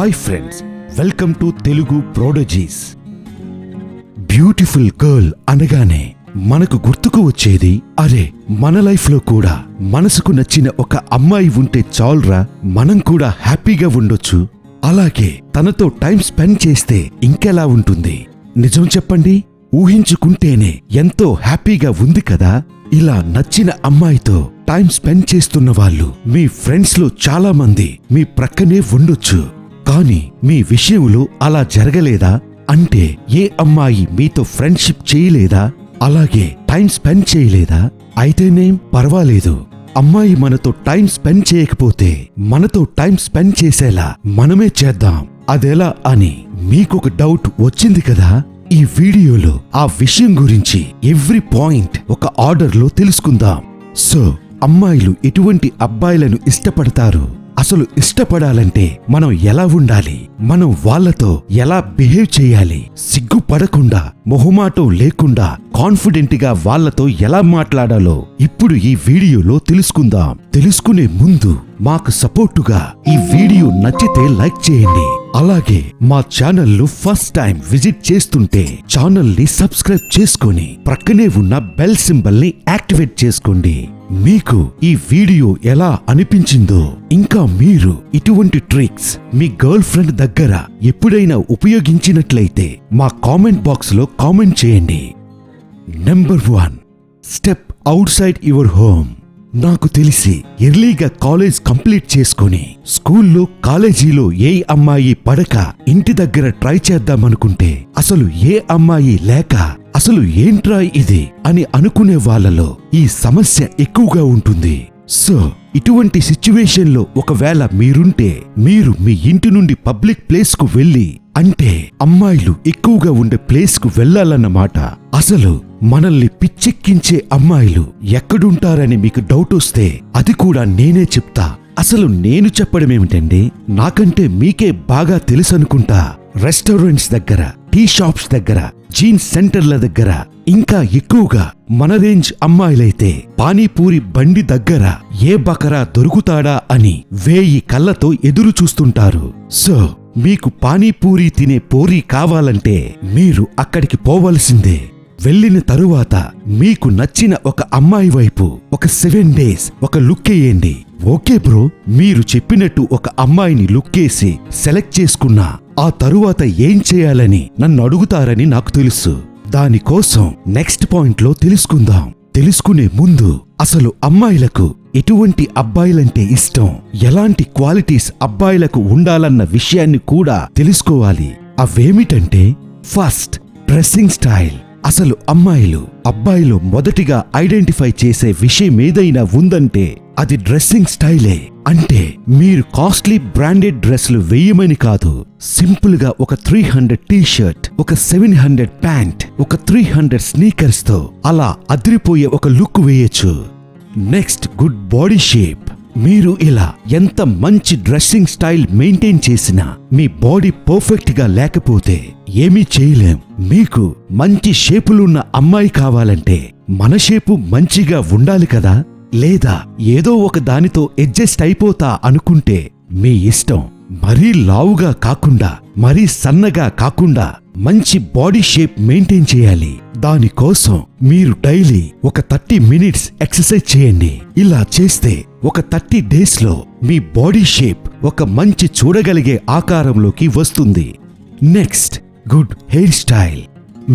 Hi friends, welcome to Telugu prodigies. Beautiful girl అనగానే మనకు గుర్తుకు వచ్చేది అరే మన లైఫ్ లో కూడా మనసుకు నచ్చిన ఒక అమ్మాయి ఉంటే చాలురా, మనం కూడా హ్యాపీగా ఉండొచ్చు, అలాగే తనతో టైం స్పెండ్ చేస్తే ఇంకెలా ఉంటుంది. నిజం చెప్పండి, ఊహించుకుంటేనే ఎంతో హ్యాపీగా ఉంది కదా. ఇలా నచ్చిన అమ్మాయితో టైం స్పెండ్ చేస్తున్న వాళ్ళు మీ ఫ్రెండ్స్ లో చాలా మంది మీ ప్రక్కనే ఉండొచ్చు. కానీ మీ విషయంలో అలా జరగలేదా? అంటే ఏ అమ్మాయి మీతో ఫ్రెండ్షిప్ చేయలేదా, అలాగే టైం స్పెండ్ చేయలేదా? అయితేనేం పర్వాలేదు, అమ్మాయి మనతో టైం స్పెండ్ చేయకపోతే మనతో టైం స్పెండ్ చేసేలా మనమే చేద్దాం. అదెలా అని మీకొక డౌట్ వచ్చింది కదా. ఈ వీడియోలో ఆ విషయం గురించి ఎవ్రీ పాయింట్ ఒక ఆర్డర్లో తెలుసుకుందాం. సో అమ్మాయిలు ఎటువంటి అబ్బాయిలను ఇష్టపడతారు, అసలు ఇష్టపడాలంటే మనం ఎలా ఉండాలి, మనం వాళ్ళతో ఎలా బిహేవ్ చేయాలి, సిగ్గుపడకుండా మొహమాటం లేకుండా కాన్ఫిడెంట్ గా వాళ్ళతో ఎలా మాట్లాడాలో ఇప్పుడు ఈ వీడియోలో తెలుసుకుందాం. తెలుసుకునే ముందు మాకు సపోర్టుగా ఈ వీడియో నచ్చితే లైక్ చేయండి, అలాగే మా ఛానల్ను ఫస్ట్ టైం విజిట్ చేస్తుంటే ఛానల్ని సబ్స్క్రైబ్ చేసుకొని ప్రక్కనే ఉన్న బెల్ సింబల్ ని యాక్టివేట్ చేసుకోండి. మీకు ఈ వీడియో ఎలా అనిపించిందో, ఇంకా మీరు ఇటువంటి ట్రిక్స్ మీ గర్ల్ ఫ్రెండ్ దగ్గర ఎప్పుడైనా ఉపయోగించినట్లయితే మా కామెంట్ బాక్స్ లో కామెంట్ చేయండి. Number 1, step out side your home. నాకు తెలిసి ఎర్లీగా కాలేజ్ కంప్లీట్ చేసుకొని స్కూల్లో కాలేజీలో ఏ అమ్మాయి పడక ఇంటి దగ్గర ట్రై చేద్దామనుకుంటే అసలు ఏ అమ్మాయి లేక అసలు ఏంట్రా ఇది అని అనుకునే వాళ్ళలో ఈ సమస్య ఎక్కువగా ఉంటుంది. సో ఇటువంటి సిచ్యువేషన్ లో ఒకవేళ మీరుంటే మీరు మీ ఇంటి నుండి పబ్లిక్ ప్లేస్ కు వెళ్లి, అంటే అమ్మాయిలు ఎక్కువగా ఉండే ప్లేస్ కు వెళ్లాలన్నమాట. అసలు మనల్ని పిచ్చెక్కించే అమ్మాయిలు ఎక్కడుంటారని మీకు డౌట్ వస్తే అది కూడా నేనే చెప్తా. అసలు నేను చెప్పడమేమిటండి, నాకంటే మీకే బాగా తెలుసనుకుంటా. రెస్టారెంట్స్ దగ్గర, టీ షాప్స్ దగ్గర, జీన్స్ సెంటర్ల దగ్గర, ఇంకా ఎక్కువగా మన రేంజ్ అమ్మాయిలైతే పానీపూరి బండి దగ్గర ఏ బకరా దొరుకుతాడా అని 1000 కళ్ళతో ఎదురు చూస్తుంటారు. సో మీకు పానీపూరి తినే పోరి కావాలంటే మీరు అక్కడికి పోవలసిందే. వెళ్ళిన తరువాత మీకు నచ్చిన ఒక అమ్మాయి వైపు ఒక 7 days ఒక లుక్ వేయండి. ఓకే బ్రో, మీరు చెప్పినట్టు ఒక అమ్మాయిని లుక్కేసి సెలెక్ట్ చేసుకున్నా ఆ తరువాత ఏం చేయాలని నన్ను అడుగుతారని నాకు తెలుసు. దానికోసం నెక్స్ట్ పాయింట్ లో తెలుసుకుందాం. తెలుసుకునే ముందు అసలు అమ్మాయిలకు ఎటువంటి అబ్బాయిలంటే ఇష్టం, ఎలాంటి క్వాలిటీస్ అబ్బాయిలకు ఉండాలన్న విషయాన్ని కూడా తెలుసుకోవాలి. అవేమిటంటే ఫస్ట్, డ్రెస్సింగ్ స్టైల్. అసలు అమ్మాయిలు అబ్బాయిలో మొదటిగా ఐడెంటిఫై చేసే విషయం ఏదైనా ఉందంటే అది డ్రెస్సింగ్ స్టైలే. అంటే మీరు కాస్ట్లీ బ్రాండెడ్ డ్రెస్లు వేయమని కాదు, సింపుల్ గా ఒక 300 టీ-షర్ట్, ఒక 700 ప్యాంట్, ఒక 300 స్నీకర్స్ తో అలా అదిరిపోయే ఒక లుక్ వేయొచ్చు. Next, good body shape. మీరు ఇలా ఎంత మంచి డ్రెస్సింగ్ స్టైల్ మెయింటైన్ చేసినా మీ బాడీ పర్ఫెక్ట్ గా లేకపోతే ఏమీ చేయలేం. మీకు మంచి షేపులున్న అమ్మాయి కావాలంటే మన షేపు మంచిగా ఉండాలి కదా. లేదా ఏదో ఒక దానితో అడ్జస్ట్ అయిపోతా అనుకుంటే మీ ఇష్టం. మరీ లావుగా కాకుండా మరీ సన్నగా కాకుండా మంచి బాడీ షేప్ మెయింటైన్ చేయాలి. దానికోసం మీరు డైలీ ఒక 30 minutes ఎక్సర్సైజ్ చేయండి. ఇలా చేస్తే ఒక 30 days లో మీ బాడీ షేప్ ఒక మంచి చూడగలిగే ఆకారంలోకి వస్తుంది. Next, good hair style.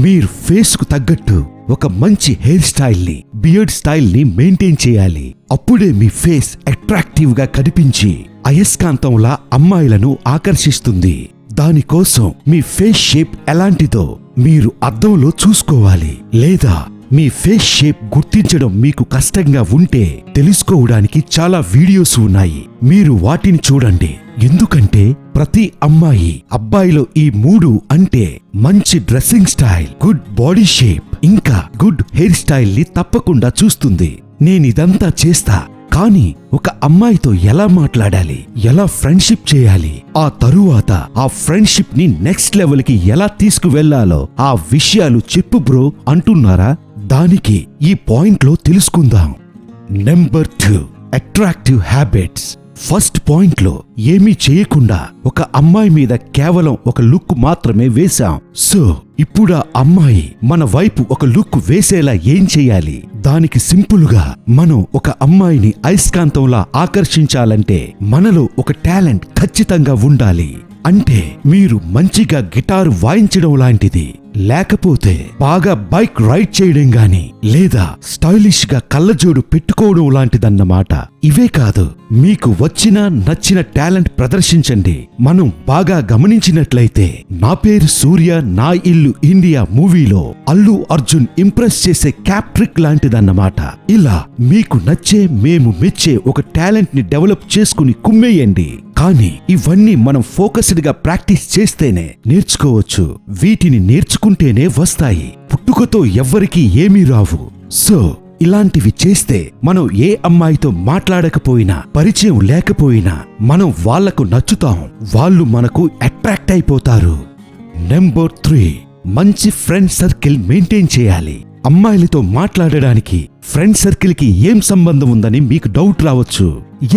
మీరు ఫేస్ కు తగ్గట్టు ఒక మంచి హెయిర్ స్టైల్ ని, బియర్డ్ స్టైల్ ని మెయింటైన్ చేయాలి. అప్పుడే మీ ఫేస్ అట్రాక్టివ్ గా కనిపించి అయస్కాంతంలా అమ్మాయిలను ఆకర్షిస్తుంది. దానికోసం మీ ఫేస్ షేప్ ఎలాంటిదో మీరు అద్దంలో చూసుకోవాలి. లేదా మీ ఫేస్ షేప్ గుర్తించడం మీకు కష్టంగా ఉంటే తెలుసుకోవడానికి చాలా వీడియోస్ ఉన్నాయి, మీరు వాటిని చూడండి. ఎందుకంటే ప్రతి అమ్మాయి అబ్బాయిలో ఈ 3 అంటే మంచి dressing style, good body shape, ఇంకా గుడ్ హెయిర్ స్టైల్ ని తప్పకుండా చూస్తుంది. నేనిదంతా చేస్తా, కానీ ఒక అమ్మాయితో ఎలా మాట్లాడాలి, ఎలా ఫ్రెండ్షిప్ చేయాలి, ఆ తరువాత ఆ ఫ్రెండ్షిప్ ని నెక్స్ట్ లెవెల్ కి ఎలా తీసుకువెళ్లాలో ఆ విషయాలు చెప్పు బ్రో అంటున్నారా? దానికి ఈ పాయింట్ లో తెలుసుకుందాం. Number 2, attractive habits. First point లో ఏమీ చేయకుండా ఒక అమ్మాయి మీద కేవలం ఒక లుక్ మాత్రమే వేశాం. సో ఇప్పుడు ఆ అమ్మాయి మన వైపు ఒక లుక్ వేసేలా ఏం చెయ్యాలి? దానికి సింపుల్ గా మనం ఒక అమ్మాయిని అయస్కాంతంలా ఆకర్షించాలంటే మనలో ఒక టాలెంట్ ఖచ్చితంగా ఉండాలి. అంటే మీరు మంచిగా గిటారు వాయించడం లాంటిది, లేకపోతే బాగా బైక్ రైడ్ చేయడం గాని, లేదా స్టైలిష్ గా కళ్ళజోడు పెట్టుకోవడం లాంటిదన్నమాట. ఇవే కాదు, మీకు వచ్చిన నచ్చిన టాలెంట్ ప్రదర్శించండి. మనం బాగా గమనించినట్లయితే నా పేరు సూర్య నా ఇల్లు ఇండియా మూవీలో అల్లు అర్జున్ ఇంప్రెస్ చేసే క్యాప్ ట్రిక్ లాంటిదన్నమాట. ఇలా మీకు నచ్చే మేము మెచ్చే ఒక టాలెంట్ ని డెవలప్ చేసుకుని కుమ్మేయండి. కానీ ఇవన్నీ మనం ఫోకస్డ్ గా ప్రాక్టీస్ చేస్తేనే నేర్చుకోవచ్చు. వీటిని నేర్చుకుంటేనే వస్తాయి, పుట్టుకతో ఎవ్వరికీ ఏమీ రావు. సో ఇలాంటివి చేస్తే మనం ఏ అమ్మాయితో మాట్లాడకపోయినా, పరిచయం లేకపోయినా మనం వాళ్లకు నచ్చుతాం, వాళ్ళు మనకు అట్రాక్ట్ అయిపోతారు. నెంబర్ 3, మంచి ఫ్రెండ్ సర్కిల్ మెయింటైన్ చేయాలి. అమ్మాయిలతో మాట్లాడడానికి ఫ్రెండ్ సర్కిల్ కి ఏం సంబంధం ఉందని మీకు డౌట్ రావచ్చు.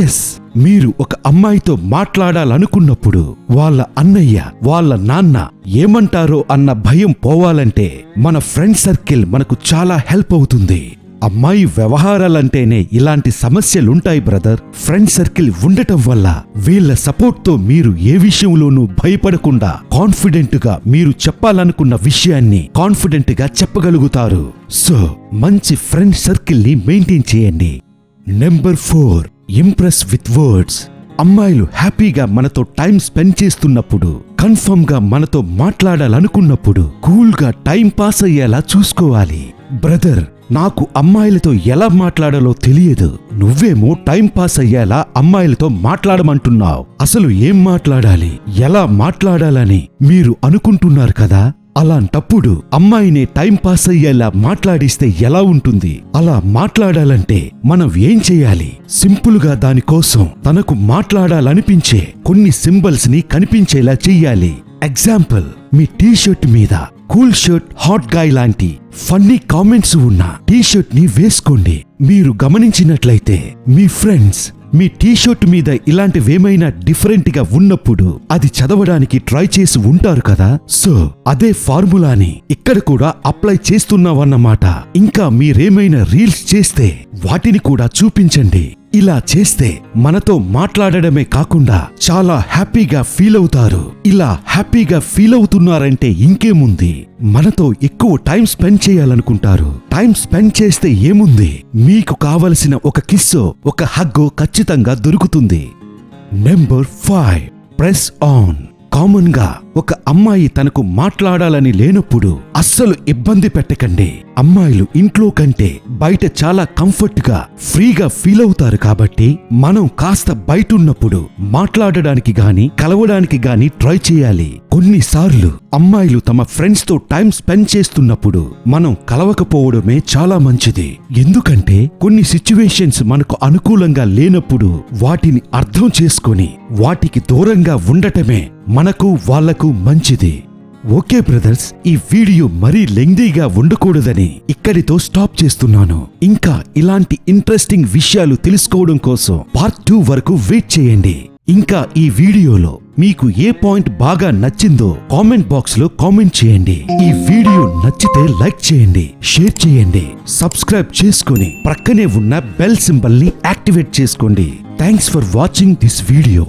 ఎస్, మీరు ఒక అమ్మాయితో మాట్లాడాలనుకున్నప్పుడు వాళ్ళ అన్నయ్య, వాళ్ళ నాన్న ఏమంటారో అన్న భయం పోవాలంటే మన ఫ్రెండ్ సర్కిల్ మనకు చాలా హెల్ప్ అవుతుంది. అమ్మాయి వ్యవహారాలంటేనే ఇలాంటి సమస్యలుంటాయి బ్రదర్. ఫ్రెండ్ సర్కిల్ ఉండటం వల్ల వీళ్ళ సపోర్ట్ తో మీరు ఏ విషయంలోనూ భయపడకుండా కాన్ఫిడెంట్ గా మీరు చెప్పాలనుకున్న విషయాన్ని కాన్ఫిడెంట్ గా చెప్పగలుగుతారు. సో మంచి ఫ్రెండ్ సర్కిల్ ని మెయింటైన్ చేయండి. Number 4, impress with words. అమ్మాయిలు హ్యాపీగా మనతో టైం స్పెండ్ చేస్తున్నప్పుడు, కన్ఫర్మ్ గా మనతో మాట్లాడాలనుకున్నప్పుడు కూల్ గా టైం పాస్ అయ్యేలా చూసుకోవాలి. బ్రదర్, నాకు అమ్మాయిలతో ఎలా మాట్లాడాలో తెలియదు, నువ్వేమో టైం పాస్ అయ్యేలా అమ్మాయిలతో మాట్లాడమంటున్నావు. అసలు ఏం మాట్లాడాలి, ఎలా మాట్లాడాలని మీరు అనుకుంటున్నారు కదా. అలాంటప్పుడు అమ్మాయిని టైం పాస్ అయ్యేలా మాట్లాడిస్తే ఎలా ఉంటుంది? అలా మాట్లాడాలంటే మనం ఏం చేయాలి? సింపుల్ గా దానికోసం తనకు మాట్లాడాలనిపించే కొన్ని సింబల్స్ ని కనిపించేలా చెయ్యాలి. ఎగ్జాంపుల్, మీ టీషర్ట్ మీద కూల్ షర్ట్, హాట్ గాయ్ లాంటి ఫన్నీ కామెంట్స్ ఉన్న టీషర్ట్ ని వేసుకోండి. మీరు గమనించినట్లయితే మీ ఫ్రెండ్స్ మీ టీషర్ట్ మీద ఇలాంటివేమైనా డిఫరెంట్ గా ఉన్నప్పుడు అది చదవడానికి ట్రై చేసి ఉంటారు కదా. సో అదే ఫార్ములాని ఇక్కడ కూడా అప్లై చేస్తున్నావన్నమాట. ఇంకా మీరేమైనా రీల్స్ చేస్తే వాటిని కూడా చూపించండి. ఇలా చేస్తే మనతో మాట్లాడడమే కాకుండా చాలా హ్యాపీగా ఫీల్ అవుతారు. ఇలా హ్యాపీగా ఫీల్ అవుతున్నారంటే ఇంకేముంది, మనతో ఎక్కువ టైం స్పెండ్ చేయాలనుకుంటారు. టైం స్పెండ్ చేస్తే ఏముంది, మీకు కావలసిన ఒక కిస్సో ఒక హగ్గో ఖచ్చితంగా దొరుకుతుంది. Number 5, press on. కామన్ గా ఒక అమ్మాయి తనకు మాట్లాడాలని లేనప్పుడు అస్సలు ఇబ్బంది పెట్టకండి. అమ్మాయిలు ఇంట్లో కంటే బయట చాలా కంఫర్ట్ గా, ఫ్రీగా ఫీల్ అవుతారు కాబట్టి మనం కాస్త బయటున్నప్పుడు మాట్లాడడానికి గాని కలవడానికి గాని ట్రై చేయాలి. కొన్నిసార్లు అమ్మాయిలు తమ ఫ్రెండ్స్ తో టైం స్పెండ్ చేస్తున్నప్పుడు మనం కలవకపోవడమే చాలా మంచిది. ఎందుకంటే కొన్ని సిచ్యువేషన్స్ మనకు అనుకూలంగా లేనప్పుడు వాటిని అర్థం చేసుకొని వాటికి దూరంగా ఉండటమే మనకు వాళ్లకు మంచిది. ఓకే బ్రదర్స్, ఈ వీడియో మరీ లెంగ్దీగా ఉండకూడదని ఇక్కడితో స్టాప్ చేస్తున్నాను. ఇంకా ఇలాంటి ఇంట్రెస్టింగ్ విషయాలు తెలుసుకోవడం కోసం పార్ట్ 2 వరకు వెయిట్ చేయండి. ఇంకా ఈ వీడియోలో మీకు ఏ పాయింట్ బాగా నచ్చిందో కామెంట్ బాక్స్ లో కామెంట్ చేయండి. ఈ వీడియో నచ్చితే లైక్ చేయండి, షేర్ చేయండి, సబ్స్క్రైబ్ చేసుకుని ప్రక్కనే ఉన్న బెల్ సింబల్ ని యాక్టివేట్ చేసుకోండి. Thanks for watching this video.